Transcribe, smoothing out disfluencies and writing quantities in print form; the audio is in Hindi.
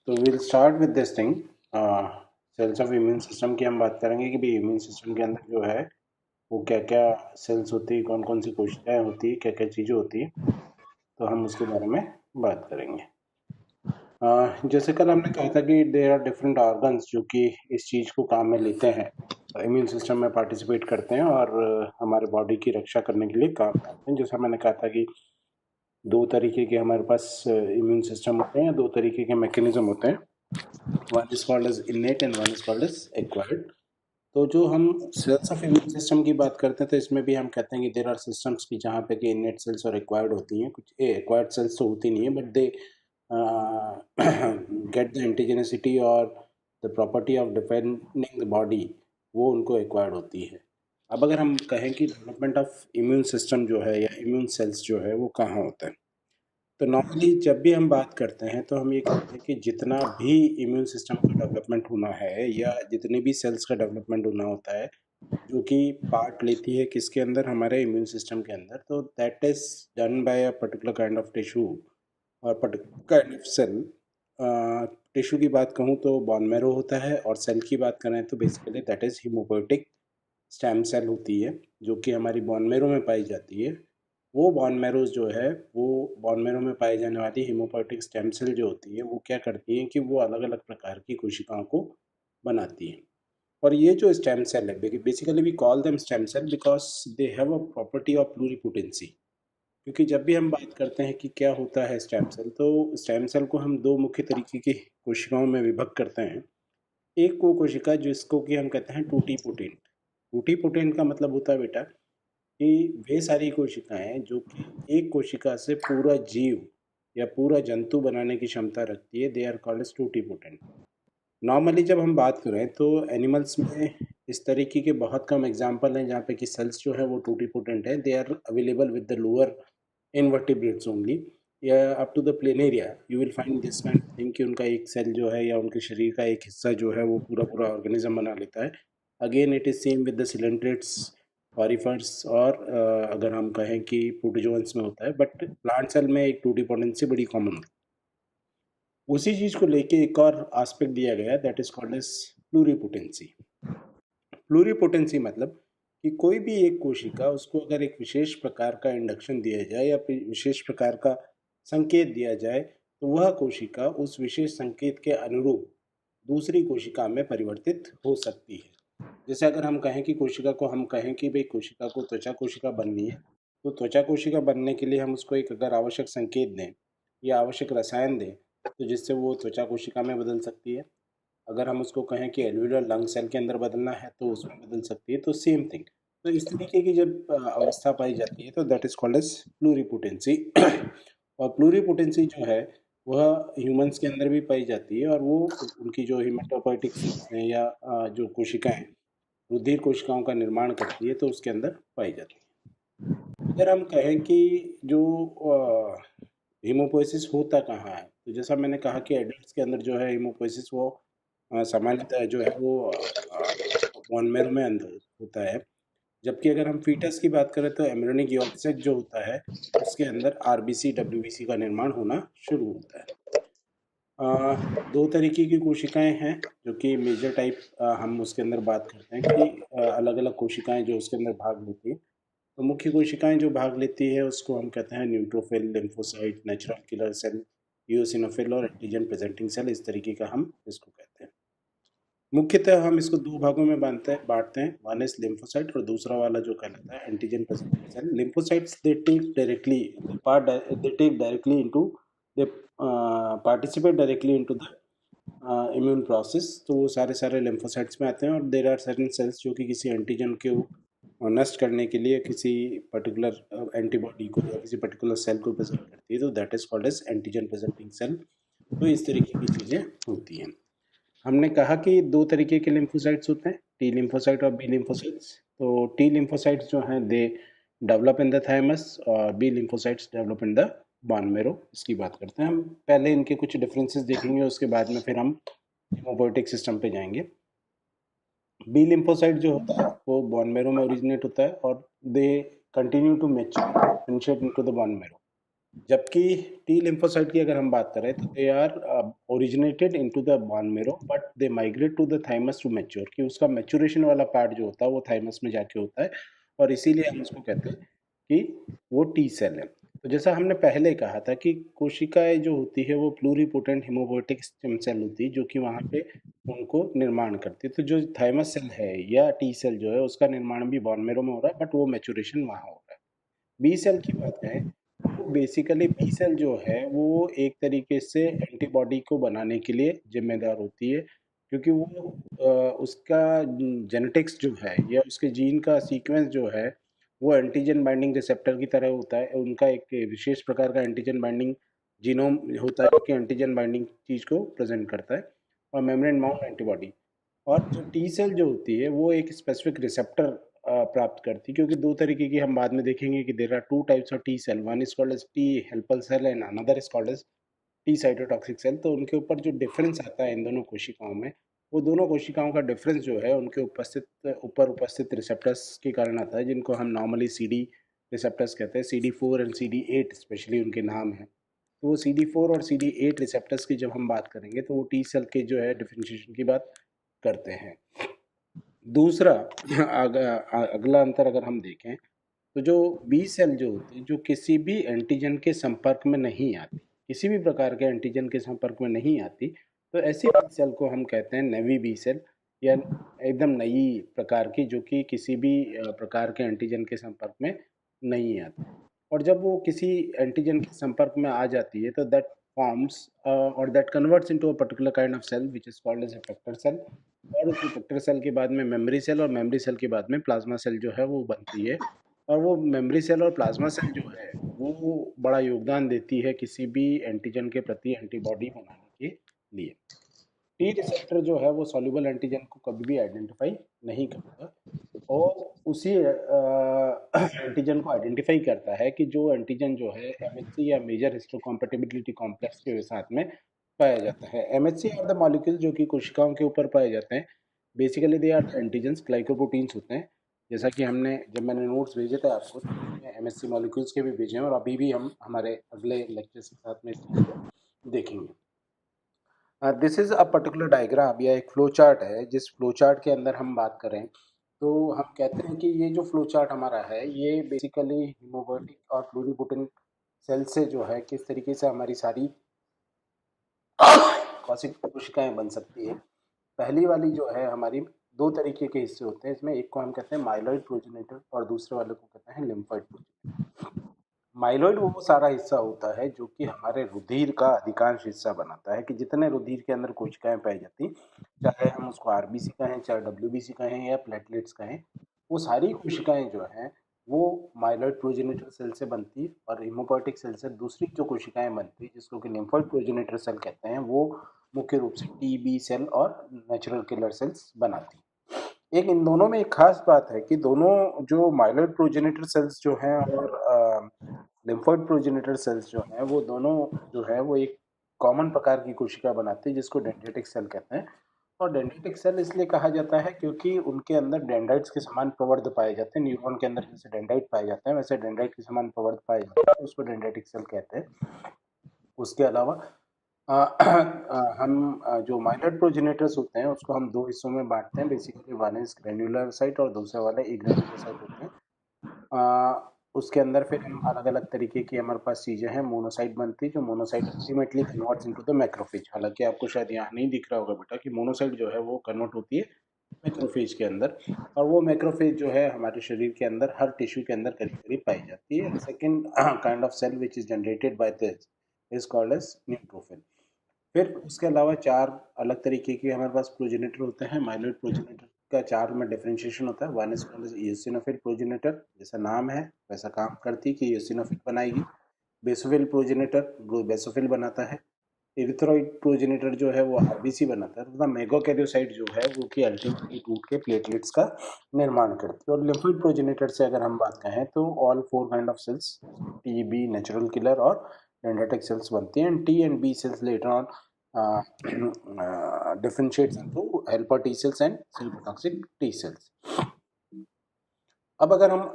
तो will start with this thing. Cells of immune system की हम बात करेंगे कि भाई इम्यून सिस्टम के अंदर जो है वो क्या क्या सेल्स होती है, कौन कौन सी कोशिकाएं होती है, क्या क्या चीज़ें होती है, तो हम उसके बारे में बात करेंगे। जैसे कल हमने कहा था कि देयर आर डिफरेंट ऑर्गन्स जो कि इस चीज़ को काम में लेते हैं, इम्यून सिस्टम में पार्टिसिपेट करते हैं और हमारे बॉडी की रक्षा करने के लिए काम करते हैं। जैसा मैंने कहा था कि दो तरीके के हमारे पास इम्यून सिस्टम होते हैं, दो तरीके के मैकेनिज्म होते हैं। One is called as innate and one is called as acquired. तो जो हम सेल्स ऑफ इम्यून सिस्टम की बात करते हैं तो इसमें भी हम कहते हैं कि देर आर सिस्टम्स की जहाँ पे कि इनेट सेल्स और एक्वायर्ड होती हैं। कुछ एक्वायर्ड सेल्स तो होती नहीं है, but they get the antigenicity और the property of defending the body, वो उनको एक्वायर्ड होती है। अब अगर हम कहें कि डेवलपमेंट ऑफ इम्यून सिस्टम जो है या इम्यून सेल्स जो है वो कहाँ होता है, तो नॉर्मली जब भी हम बात करते हैं तो हम ये कहते हैं कि जितना भी इम्यून सिस्टम का डेवलपमेंट होना है या जितने भी सेल्स का डेवलपमेंट होना होता है जो कि पार्ट लेती है किसके अंदर, हमारे इम्यून सिस्टम के अंदर, तो that is done by a particular kind of tissue और particular kind of cell. Tissue की बात कहूँ तो बॉन मैरो होता है, और सेल की बात करें तो basically that is haemopoietic stem cell होती है जो कि हमारी बॉन मैरो में पाई जाती है। वो बॉन मैरोज जो है, वो बॉन मैरो में पाई जाने वाली हीमोपोइटिक स्टेम सेल जो होती है वो क्या करती हैं कि वो अलग अलग प्रकार की कोशिकाओं को बनाती हैं। और ये जो स्टेम सेल है, basically we call them stem cell because they have a property of pluripotency. क्योंकि जब भी हम बात करते हैं कि क्या होता है स्टेम सेल, तो स्टेम सेल को हम दो मुख्य तरीके की कोशिकाओं में विभक्त करते हैं। एक वो कोशिका जिसको कि हम कहते हैं टूटी पोटेंट। टूटी पोटेंट का मतलब होता है बेटा कि वे सारी कोशिकाएं जो कि एक कोशिका से पूरा जीव या पूरा जंतु बनाने की क्षमता रखती है, दे आर कॉल्ड एज टूटी पोटेंट। नॉर्मली जब हम बात करें तो एनिमल्स में इस तरीके के बहुत कम एग्जाम्पल हैं जहाँ पे कि सेल्स जो है वो टूटी पोटेंट है। They are available with the lower invertebrates only, या up to the planaria you will find this kind of thing कि उनका एक सेल जो है या उनके शरीर का एक हिस्सा जो है वो पूरा पूरा ऑर्गेनिज्म बना लेता है। Again it is same with the coelenterates, porifers, और अगर हम कहें कि प्रोटोजोन्स में होता है, बट प्लांट सेल में एक टूटी पोटेंसी बड़ी कॉमन होती है। उसी चीज को लेके एक और एस्पेक्ट दिया गया, दैट इज कॉल्ड एज प्लूरिपोटेंसी। प्लूरिपोटेंसी मतलब कि कोई भी एक कोशिका, उसको अगर एक विशेष प्रकार का इंडक्शन दिया जाए या फिर विशेष प्रकार का संकेत दिया जाए, तो वह कोशिका उस विशेष संकेत के अनुरूप दूसरी कोशिका में परिवर्तित हो सकती है। जैसे अगर हम कहें कि कोशिका को, हम कहें कि भाई कोशिका को त्वचा कोशिका बननी है, तो त्वचा कोशिका बनने के लिए हम उसको एक अगर आवश्यक संकेत दें या आवश्यक रसायन दें, तो जिससे वो त्वचा कोशिका में बदल सकती है। अगर हम उसको कहें कि एल्वियोलर लंग सेल के अंदर बदलना है तो उसमें बदल सकती है, तो सेम थिंग। तो इस तरीके की जब अवस्था पाई जाती है तो दैट इज कॉल्ड एज प्लूरिपोटेंसी। और प्लूरिपोटेंसी जो है वह ह्यूमंस के अंदर भी पाई जाती है, और वो उनकी जो हिमेटोपोइटिक सेल्स हैं या जो कोशिकाएं रुधिर कोशिकाओं का निर्माण करती है तो उसके अंदर पाई जाती है। अगर हम कहें कि जो हीमोपोइसिस होता कहाँ है, तो जैसा मैंने कहा कि एडल्ट्स के अंदर जो है हीमोपोइसिस वो सामान्यतः जो है वो बोन मैरो में अंदर होता है। जबकि अगर हम फीटस की बात करें तो एम्ब्रियोनिक यूनिसेक जो होता है उसके अंदर आरबीसी डब्ल्यूबीसी का निर्माण होना शुरू होता है। दो तरीके की कोशिकाएं हैं जो कि मेजर टाइप हम उसके अंदर बात करते हैं कि अलग अलग कोशिकाएं जो उसके अंदर भाग लेती हैं। तो मुख्य कोशिकाएं जो भाग लेती है उसको हम कहते हैं neutrophil, lymphocyte, natural killer cell, eosinophil और एंटीजन प्रेजेंटिंग सेल, इस तरीके का हम इसको कहते हैं। मुख्यतः हम इसको दो भागों में बांटते हैं, वन इज लिम्फोसाइट और दूसरा वाला जो कहलाता है antigen presenting cell. Lymphocytes they take directly they take directly into, they participate directly into the immune process. तो वो सारे सारे लिम्फोसाइट्स में आते हैं, और देर आर सर्टेन सेल्स जो कि किसी एंटीजन को नष्ट करने के लिए किसी पर्टिकुलर एंटीबॉडी को या किसी पर्टिकुलर सेल को प्रेजेंट करती है, तो that is called as antigen presenting cell. तो इस तरीके की चीज़ें होती हैं। हमने कहा कि दो तरीके के लिम्फोसाइट्स होते हैं, टी लिम्फोसाइट और बी लिम्फोसाइट्स। तो टी लिम्फोसाइट्स जो हैं they develop in the thymus, और B lymphocytes develop in the bone marrow. इसकी बात करते हैं हम। पहले इनके कुछ डिफरेंसेस देखेंगे, उसके बाद में फिर हम हिमोपोइटिक सिस्टम पे जाएंगे। बी लिम्फोसाइट जो होता है वो बोन मैरो में ओरिजिनेट होता है, और they continue to mature initiate into the bone marrow. जबकि टी लिम्फोसाइट की अगर हम बात करें तो they are originated into the bone marrow but they migrate to the thymus to mature, कि उसका मैच्योरेशन वाला पार्ट जो होता है वो थाइमस में जाके होता है, और इसीलिए हम उसको कहते हैं कि वो टी सेल है। तो जैसा हमने पहले कहा था कि कोशिकाएं जो होती है वो प्लूरिपोटेंट हेमोपोएटिक स्टेम सेल होती है जो कि वहाँ पे उनको निर्माण करती है। तो जो थाइमस सेल है या टी सेल जो है उसका निर्माण भी बोन मेरो में हो रहा है, बट वो मैच्योरेशन वहाँ हो रहा है। बी सेल की बात करें तो बेसिकली बी सेल जो है वो एक तरीके से एंटीबॉडी को बनाने के लिए जिम्मेदार होती है, क्योंकि वो उसका जेनेटिक्स जो है या उसके जीन का सीक्वेंस जो है वो एंटीजन बाइंडिंग रिसेप्टर की तरह होता है। उनका एक विशेष प्रकार का एंटीजन बाइंडिंग जीनोम होता है जो कि एंटीजन बाइंडिंग चीज को प्रेजेंट करता है, और मेम्ब्रेन माउंट एंटीबॉडी। और जो टी सेल जो होती है वो एक स्पेसिफिक रिसेप्टर प्राप्त करती है, क्योंकि दो तरीके की हम बाद में देखेंगे कि there are two types of T cell, one is called as T helper cell and another is called as T cytotoxic cell. तो उनके ऊपर जो डिफरेंस आता है इन दोनों कोशिकाओं में, वो दोनों कोशिकाओं का डिफरेंस जो है उनके उपस्थित रिसेप्टर्स के कारण आता है, जिनको हम नॉर्मली सी डी रिसेप्टर्स कहते हैं। CD4 एंड CD8 स्पेशली उनके नाम हैं। तो वो CD4 और CD8 रिसेप्टर्स की जब हम बात करेंगे तो वो टी सेल के जो है डिफरेंशिएशन की बात करते हैं। दूसरा अगला अंतर अगर हम देखें तो जो बी सेल जो होती है जो किसी भी एंटीजन के संपर्क में नहीं आती, किसी भी प्रकार के एंटीजन के संपर्क में नहीं आती, तो ऐसी बी सेल को हम कहते हैं नवी बी सेल, या एकदम नई प्रकार की जो कि किसी भी प्रकार के एंटीजन के संपर्क में नहीं आती। और जब वो किसी एंटीजन के संपर्क में आ जाती है तो दैट फॉर्म्स और that converts into a particular kind of cell which is called as effector cell. और उस इफेक्टर सेल के बाद में मेमोरी सेल, और मेमोरी सेल के बाद में प्लाज्मा सेल जो है वो बनती है। और वो मेमोरी सेल और प्लाज्मा सेल जो है वो बड़ा योगदान देती है किसी भी एंटीजन के प्रति एंटीबॉडी बनाने के लिए। टी रिसेप्टर जो है वो सॉल्युबल एंटीजन को कभी भी आइडेंटिफाई नहीं करता, और उसी एंटीजन को आइडेंटिफाई करता है कि जो एंटीजन जो है एमएचसी या मेजर हिस्टोकम्पैटिबिलिटी कॉम्प्लेक्स के साथ में पाया जाता है। एमएचसी आर द मॉलिक्यूल जो कि कोशिकाओं के ऊपर पाए जाते हैं। Basically they are antigens, glycoproteins होते हैं। जैसा कि हमने जब मैंने नोट्स भेजे थे आपको तो एमएचसी मॉलिक्यूल्स के भी भेजे हैं, और अभी भी हम हमारे अगले लेक्चर्स के साथ में इस चीज़ को देखेंगे। This is a particular diagram या एक फ्लो चार्ट है, जिस फ्लो चार्ट के अंदर हम बात करें तो हम कहते हैं कि ये जो फ्लो चार्ट हमारा है ये बेसिकली हीमोबॉटिक और प्लूरिपोटेंट सेल से जो है किस तरीके से हमारी सारी कोशिकाएं बन सकती है। पहली वाली जो है हमारी दो तरीके के हिस्से होते हैं इसमें, एक को हम कहते हैं माइलॉइड प्रोजेनिटर और दूसरे वाले को कहते हैं लिम्फोइड प्रोजेनिटर। माइलॉइड वो सारा हिस्सा होता है जो कि हमारे रुधिर का अधिकांश हिस्सा बनाता है, कि जितने रुधिर के अंदर कोशिकाएं पाई जाती, चाहे हम उसको आरबीसी कहें, चाहे डब्ल्यूबीसी कहें या प्लेटलेट्स कहें, वो सारी कोशिकाएं जो हैं वो माइलॉइड प्रोजेनिटर सेल से बनती, और हेमोपोएटिक सेल से दूसरी जो कोशिकाएं बनती जिसको कि लिम्फोइड प्रोजेनिटर सेल कहते हैं, वो मुख्य रूप से टी बी सेल और नेचुरल किलर सेल्स बनाती। एक इन दोनों में एक खास बात है कि दोनों जो माइलॉइड प्रोजेनिटर सेल्स जो हैं और लिम्फोइड प्रोजेनिटर सेल्स जो हैं वो दोनों जो है वो एक कॉमन प्रकार की कोशिका बनाते हैं जिसको डेंड्रिटिक सेल कहते हैं। और डेंड्रिटिक सेल इसलिए कहा जाता है क्योंकि उनके अंदर डेंड्राइट्स के समान प्रवर्ध पाए जाते हैं। न्यूरॉन के अंदर जैसे डेंड्राइट पाए जाते हैं वैसे डेंड्राइट के समान प्रवर्ध पाए जाते हैं, तो उसको डेंड्रिटिक सेल कहते हैं। उसके अलावा हम जो माइलॉइड प्रोजेनेटर्स होते हैं उसको हम दो हिस्सों में बांटते हैं basically, one is granular site और दूसरा वाला इग्रेन्युलर साइट होते हैं। उसके अंदर फिर हम अलग अलग तरीके की हमारे पास चीज़ें हैं। मोनोसाइट बनती है, जो monocyte ultimately converts into the macrophage. हालांकि आपको शायद यहाँ नहीं दिख रहा होगा बेटा कि मोनोसाइट जो है वो कन्वर्ट होती है मैक्रोफेज के अंदर, और वो मैक्रोफेज जो है हमारे शरीर के अंदर हर टिश्यू के अंदर करीब करीब पाई जाती है। Second kind of cell which is generated by this is called as neutrophil. फिर उसके अलावा चार अलग तरीके के हमारे पास प्रोजेनेटर होते हैं। माइलॉइड प्रोजेनेटर का चार में डिफरेंशिएशन होता है। One is called eosinophil progenitor, जैसा नाम है वैसा काम करती है कि इओसिनोफिल बनाएगी। बेसोफिल प्रोजेनेटर जो बेसोफिल बनाता है। इरिथ्रोइड प्रोजेनेटर जो है वो आरबीसी बनाता है, तथा मेगाकैरियोसाइट जो है वो कि अल्टीमेटली टूट के प्लेटलेट्स का निर्माण करती है। और लिम्फोइड प्रोजेनेटर से अगर हम बात करें तो all four kind of cells T B natural killer और डेंड्राइटिक सेल्स बनती हैं, and T and B cells later on differentiates into helper T cells and cytotoxic T cells। अब अगर हम